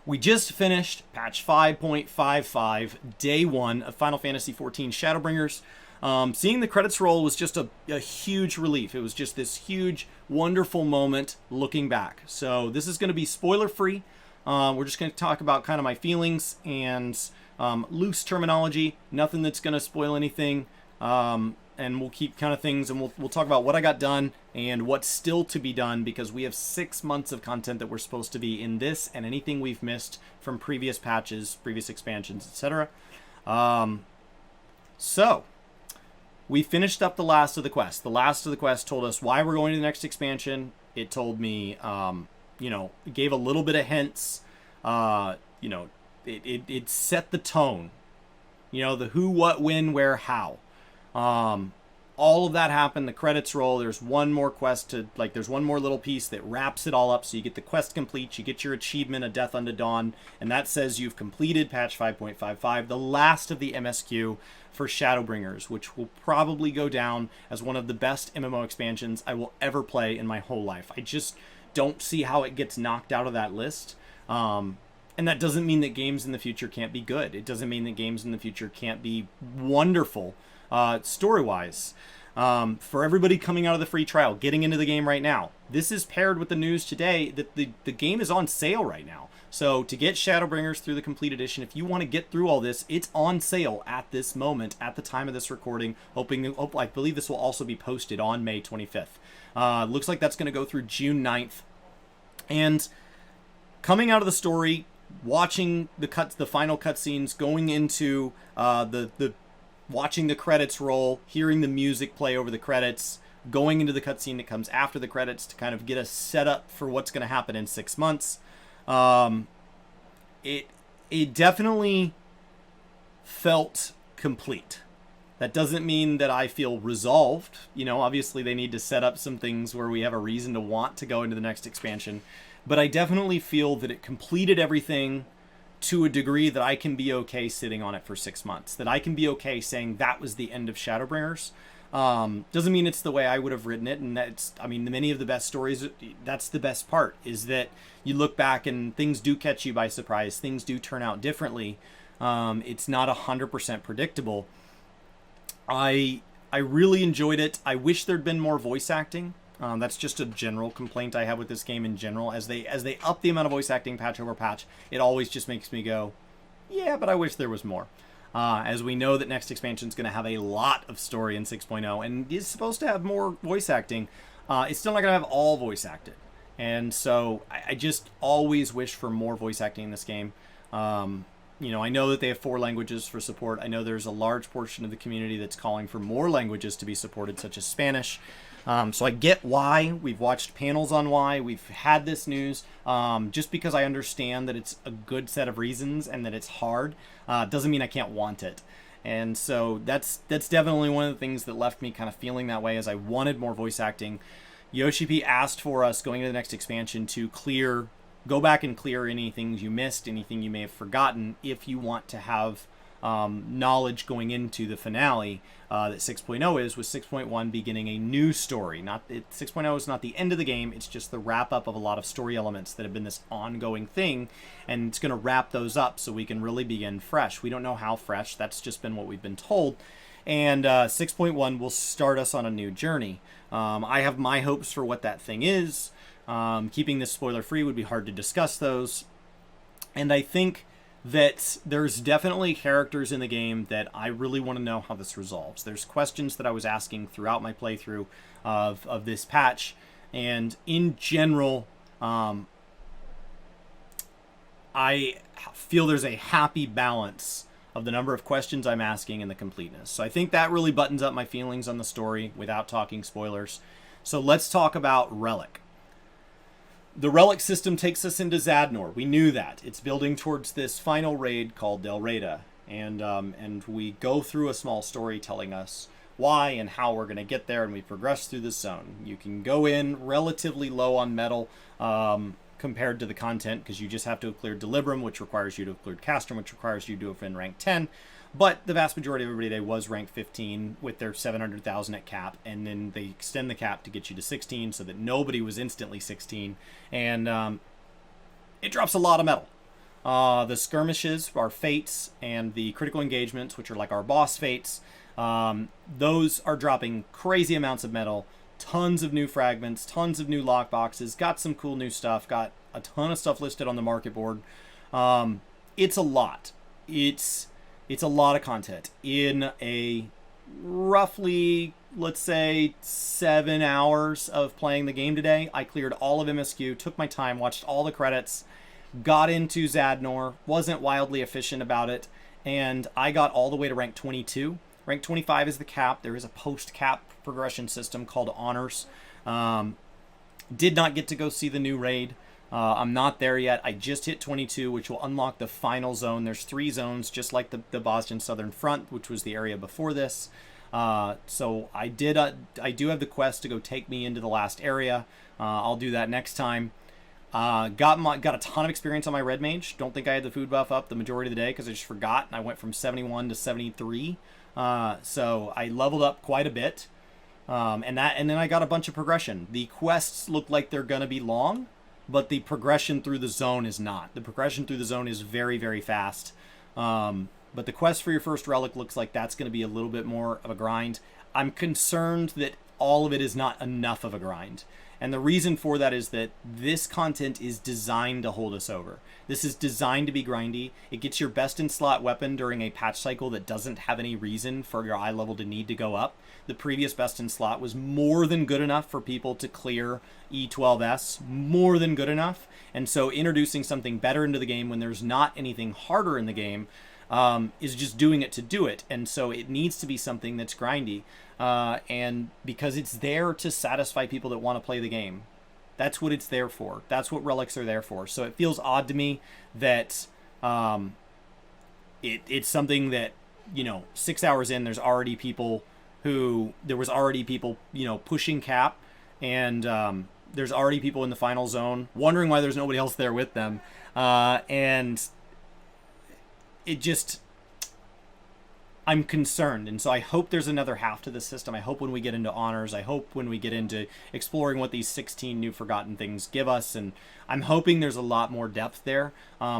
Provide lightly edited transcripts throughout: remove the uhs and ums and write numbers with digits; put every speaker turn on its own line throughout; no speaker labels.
We just finished patch 5.55, day 1 of Final Fantasy XIV Shadowbringers. Seeing the credits roll was just a huge relief. It was just this huge, wonderful moment looking back. So this is going to be spoiler-free. We're just going to talk about kind of my feelings and loose terminology. Nothing that's going to spoil anything. And we'll keep kind of things, and we'll talk about what I got done and what's still to be done, because we have 6 months of content that we're supposed to be in this and anything we've missed from previous patches, previous expansions, etc. So we finished up the last of the quest. The last of the quest told us why we're going to the next expansion. It told me, it gave a little bit of hints. It set the tone. The who, what, when, where, how. All of that happened. The credits roll. There's one more quest there's one more little piece that wraps it all up. So you get the quest complete. You get your achievement, A Death Unto Dawn, and that says you've completed patch 5.55, the last of the MSQ for Shadowbringers, which will probably go down as one of the best MMO expansions I will ever play in my whole life. I just don't see how it gets knocked out of that list. And that doesn't mean that games in the future can't be good. It doesn't mean that games in the future can't be wonderful. Story-wise, for everybody coming out of the free trial, getting into the game right now, this is paired with the news today that the game is on sale right now. So to get Shadowbringers through the complete edition, if you want to get through all this, it's on sale at this moment, at the time of this recording. I believe this will also be posted on May 25th. Looks like that's going to go through June 9th. And coming out of the story, watching the final cutscenes, going into watching the credits roll, hearing the music play over the credits, going into the cutscene that comes after the credits to kind of get us set up for what's going to happen in 6 months. It definitely felt complete. That doesn't mean that I feel resolved. Obviously they need to set up some things where we have a reason to want to go into the next expansion. But I definitely feel that it completed everything to a degree that I can be okay sitting on it for 6 months. That I can be okay saying that was the end of Shadowbringers. Doesn't mean it's the way I would have written it. And many of the best stories, that's the best part, is that you look back and things do catch you by surprise. Things do turn out differently. It's not 100% predictable. I really enjoyed it. I wish there'd been more voice acting. That's just a general complaint I have with this game in general. As they up the amount of voice acting patch over patch, it always just makes me go, yeah, but I wish there was more. As we know that next expansion is going to have a lot of story in 6.0 and is supposed to have more voice acting, it's still not going to have all voice acted. And so I just always wish for more voice acting in this game. I know that they have 4 languages for support. I know there's a large portion of the community that's calling for more languages to be supported, such as Spanish. So I get why. We've watched panels on why. We've had this news. Just because I understand that it's a good set of reasons and that it's hard, doesn't mean I can't want it. And so that's definitely one of the things that left me kind of feeling that way, as I wanted more voice acting. Yoshi P asked for us going into the next expansion to go back and clear anything you missed, anything you may have forgotten, if you want to have knowledge going into the finale that 6.0 is, with 6.1 beginning a new story. 6.0 is not the end of the game, it's just the wrap up of a lot of story elements that have been this ongoing thing, and it's going to wrap those up so we can really begin fresh. We don't know how fresh, that's just been what we've been told. And 6.1 will start us on a new journey. I have my hopes for what that thing is. Keeping this spoiler free would be hard to discuss those. And I think that there's definitely characters in the game that I really want to know how this resolves. There's questions that I was asking throughout my playthrough of this patch, and in general, I feel there's a happy balance of the number of questions I'm asking and the completeness. So I think that really buttons up my feelings on the story without talking spoilers. So let's talk about Relic. The Relic system takes us into Zadnor. We knew that. It's building towards this final raid called Del Reyda. And we go through a small story telling us why and how we're going to get there, and we progress through the zone. You can go in relatively low on metal compared to the content, because you just have to have cleared Delibram, which requires you to have cleared Castrum, which requires you to have been rank 10. But the vast majority of everybody today was rank 15 with their 700,000 at cap, and then they extend the cap to get you to 16 so that nobody was instantly 16. And it drops a lot of metal. The skirmishes, our fates, and the critical engagements, which are like our boss fates, those are dropping crazy amounts of metal, tons of new fragments, tons of new lockboxes, got some cool new stuff, got a ton of stuff listed on the market board. It's a lot. It's a lot of content in a roughly, let's say, 7 hours of playing the game today. I cleared all of MSQ, took my time, watched all the credits, got into Zadnor, wasn't wildly efficient about it, and I got all the way to rank 22. Rank 25 is the cap. There is a post-cap progression system called Honors. Did not get to go see the new raid. I'm not there yet. I just hit 22, which will unlock the final zone. There's 3 zones, just like the Boston Southern Front, which was the area before this. So I do have the quest to go take me into the last area. I'll do that next time. Got a ton of experience on my Red Mage. Don't think I had the food buff up the majority of the day because I just forgot. And I went from 71 to 73. So I leveled up quite a bit. And then I got a bunch of progression. The quests look like they're gonna be long, but the progression through the zone is not. The progression through the zone is very, very fast. But the quest for your first relic looks like that's going to be a little bit more of a grind. I'm concerned that all of it is not enough of a grind. And the reason for that is that this content is designed to hold us over. This is designed to be grindy. It gets your best in slot weapon during a patch cycle that doesn't have any reason for your eye level to need to go up. The previous best in slot was more than good enough for people to clear E12S, more than good enough. And so introducing something better into the game when there's not anything harder in the game is just doing it to do it. And so it needs to be something that's grindy. And because it's there to satisfy people that want to play the game. That's what it's there for. That's what relics are there for. So it feels odd to me that it's something that, 6 hours in, there was already people, pushing cap, and there's already people in the final zone wondering why there's nobody else there with them. And it just, I'm concerned. And so I hope there's another half to the system. I hope when we get into honors, I hope when we get into exploring what these 16 new forgotten things give us, and I'm hoping there's a lot more depth there,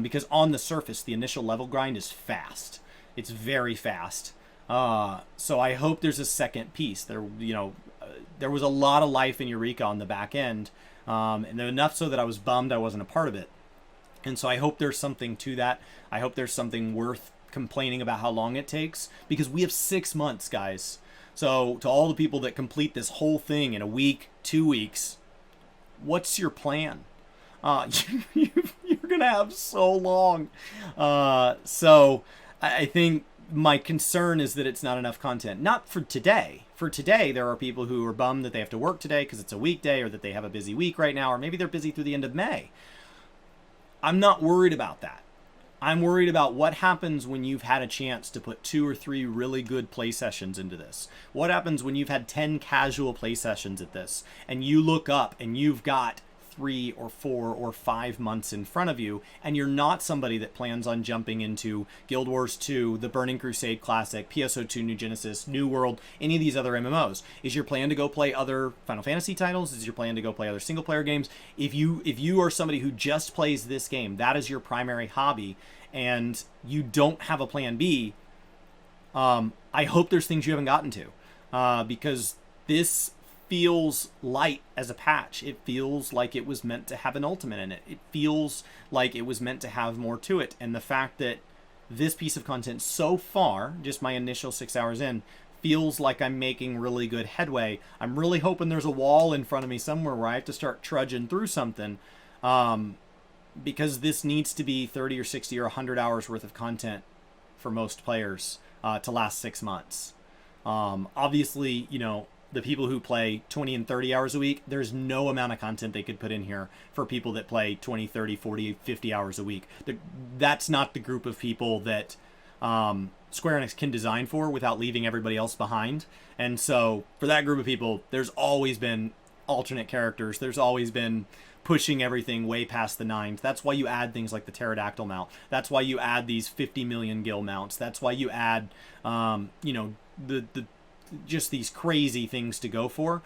because on the surface, the initial level grind is fast. It's very fast. So I hope there's a second piece. There was a lot of life in Eureka on the back end, and enough so that I was bummed I wasn't a part of it. And so I hope there's something to that. I hope there's something worth complaining about how long it takes, because we have 6 months, guys. So to all the people that complete this whole thing in a week, 2 weeks, what's your plan? You're gonna have so long. So I think my concern is that it's not enough content. Not for today. For today, there are people who are bummed that they have to work today because it's a weekday, or that they have a busy week right now, or maybe they're busy through the end of May. I'm not worried about that. I'm worried about what happens when you've had a chance to put 2 or 3 really good play sessions into this. What happens when you've had 10 casual play sessions at this, and you look up and you've got 3 or 4 or 5 months in front of you, and you're not somebody that plans on jumping into Guild Wars 2, the Burning Crusade Classic, PSO2 New Genesis, New World, any of these other MMOs. Is your plan to go play other Final Fantasy titles? Is your plan to go play other single player games? If you are somebody who just plays this game, that is your primary hobby, and you don't have a plan B, I hope there's things you haven't gotten to, because this feels light as a patch. It feels like it was meant to have an ultimate in it. It feels like it was meant to have more to it. And the fact that this piece of content so far, just my initial 6 hours in, feels like I'm making really good headway. I'm really hoping there's a wall in front of me somewhere where I have to start trudging through something, because this needs to be 30 or 60 or 100 hours worth of content for most players to last 6 months. Obviously, the people who play 20 and 30 hours a week, there's no amount of content they could put in here for people that play 20, 30, 40, 50 hours a week. That's not the group of people that Square Enix can design for without leaving everybody else behind. And so for that group of people, there's always been alternate characters. There's always been pushing everything way past the 9s. That's why you add things like the Pterodactyl mount. That's why you add these 50 million gil mounts. That's why you add, just these crazy things to go for.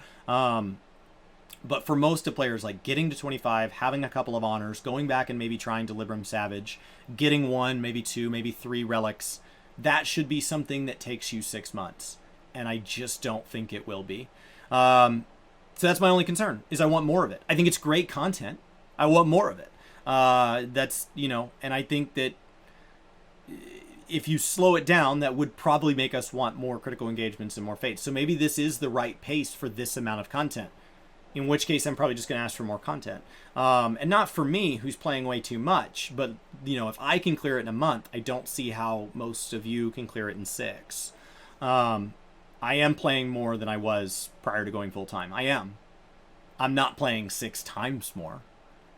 But for most of players, like getting to 25, having a couple of honors, going back and maybe trying to Libram Savage, getting 1, maybe 2, maybe 3 relics, that should be something that takes you 6 months. And I just don't think it will be. So that's my only concern, is I want more of it. I think it's great content. I want more of it. That's, and I think that if you slow it down, that would probably make us want more critical engagements and more fates. So maybe this is the right pace for this amount of content. In which case, I'm probably just going to ask for more content. And not for me, who's playing way too much, but, if I can clear it in a month, I don't see how most of you can clear it in 6. I am playing more than I was prior to going full-time. I am. I'm not playing 6 times more.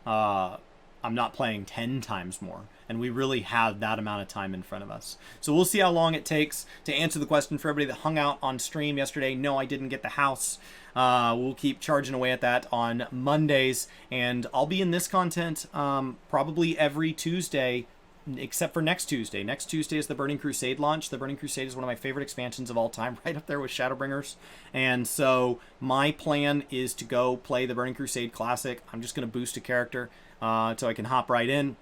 I'm not playing 10 times more. And we really have that amount of time in front of us. So we'll see how long it takes. To answer the question for everybody that hung out on stream yesterday, no, I didn't get the house. We'll keep charging away at that on Mondays. And I'll be in this content probably every Tuesday, except for next Tuesday. Next Tuesday is the Burning Crusade launch. The Burning Crusade is one of my favorite expansions of all time, right up there with Shadowbringers. And so my plan is to go play the Burning Crusade Classic. I'm just going to boost a character so I can hop right in.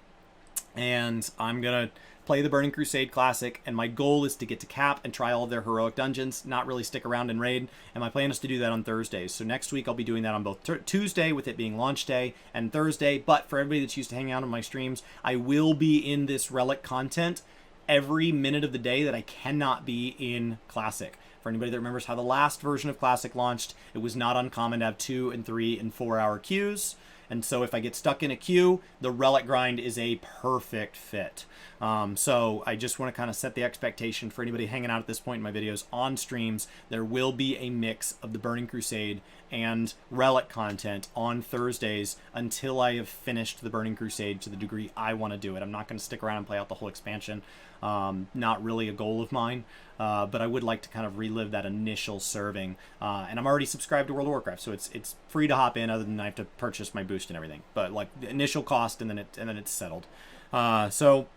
And I'm going to play the Burning Crusade Classic, and my goal is to get to Cap and try all of their heroic dungeons, not really stick around and raid, and my plan is to do that on Thursdays. So next week I'll be doing that on both Tuesday, with it being launch day, and Thursday, but for everybody that's used to hanging out on my streams, I will be in this Relic content every minute of the day that I cannot be in Classic. For anybody that remembers how the last version of Classic launched, it was not uncommon to have 2 and 3 and 4 hour queues. And so if I get stuck in a queue, the Relic grind is a perfect fit. So I just want to kind of set the expectation for anybody hanging out at this point in my videos on streams. There will be a mix of the Burning Crusade and Relic content on Thursdays until I have finished the Burning Crusade to the degree I want to do it. I'm not going to stick around and play out the whole expansion. Not really a goal of mine, but I would like to kind of relive that initial serving. And I'm already subscribed to World of Warcraft, so it's free to hop in, other than I have to purchase my boost and everything. But like the initial cost, and then it's settled. So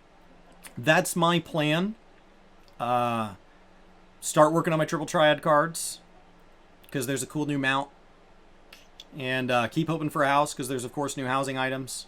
that's my plan. Start working on my Triple Triad cards, because there's a cool new mount. And keep hoping for a house, because there's of course new housing items.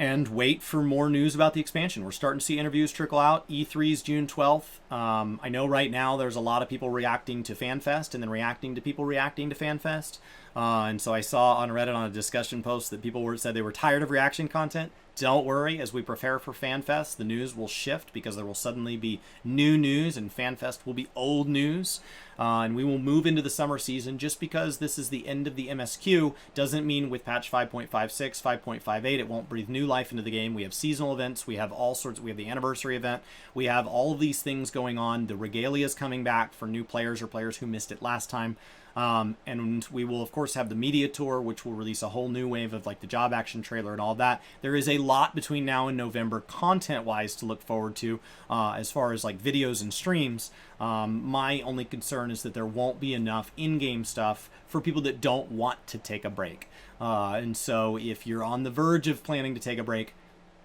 And wait for more news about the expansion. We're starting to see interviews trickle out. E3 is June 12th. I know right now there's a lot of people reacting to FanFest and then reacting to people reacting to FanFest. And so I saw on Reddit on a discussion post that people said they were tired of reaction content. Don't worry, as we prepare for FanFest, the news will shift, because there will suddenly be new news and FanFest will be old news. And we will move into the summer season. Just because this is the end of the MSQ doesn't mean with patch 5.56, 5.58, it won't breathe new life into the game. We have seasonal events. We have all sorts. We have the anniversary event. We have all of these things going on. The regalia is coming back for new players or players who missed it last time. And we will, of course, have the media tour, which will release a whole new wave of like the job action trailer and all that. There is a lot between now and November, content-wise, to look forward to as far as like videos and streams. My only concern is that there won't be enough in-game stuff for people that don't want to take a break. And so if you're on the verge of planning to take a break,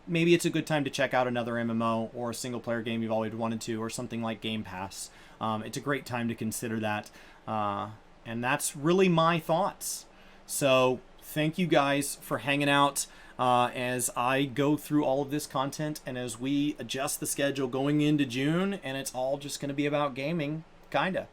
maybe it's a good time to check out another MMO or a single-player game you've always wanted to, or something like Game Pass. It's a great time to consider that. And that's really my thoughts. So thank you guys for hanging out as I go through all of this content, and as we adjust the schedule going into June, and it's all just going to be about gaming, kinda.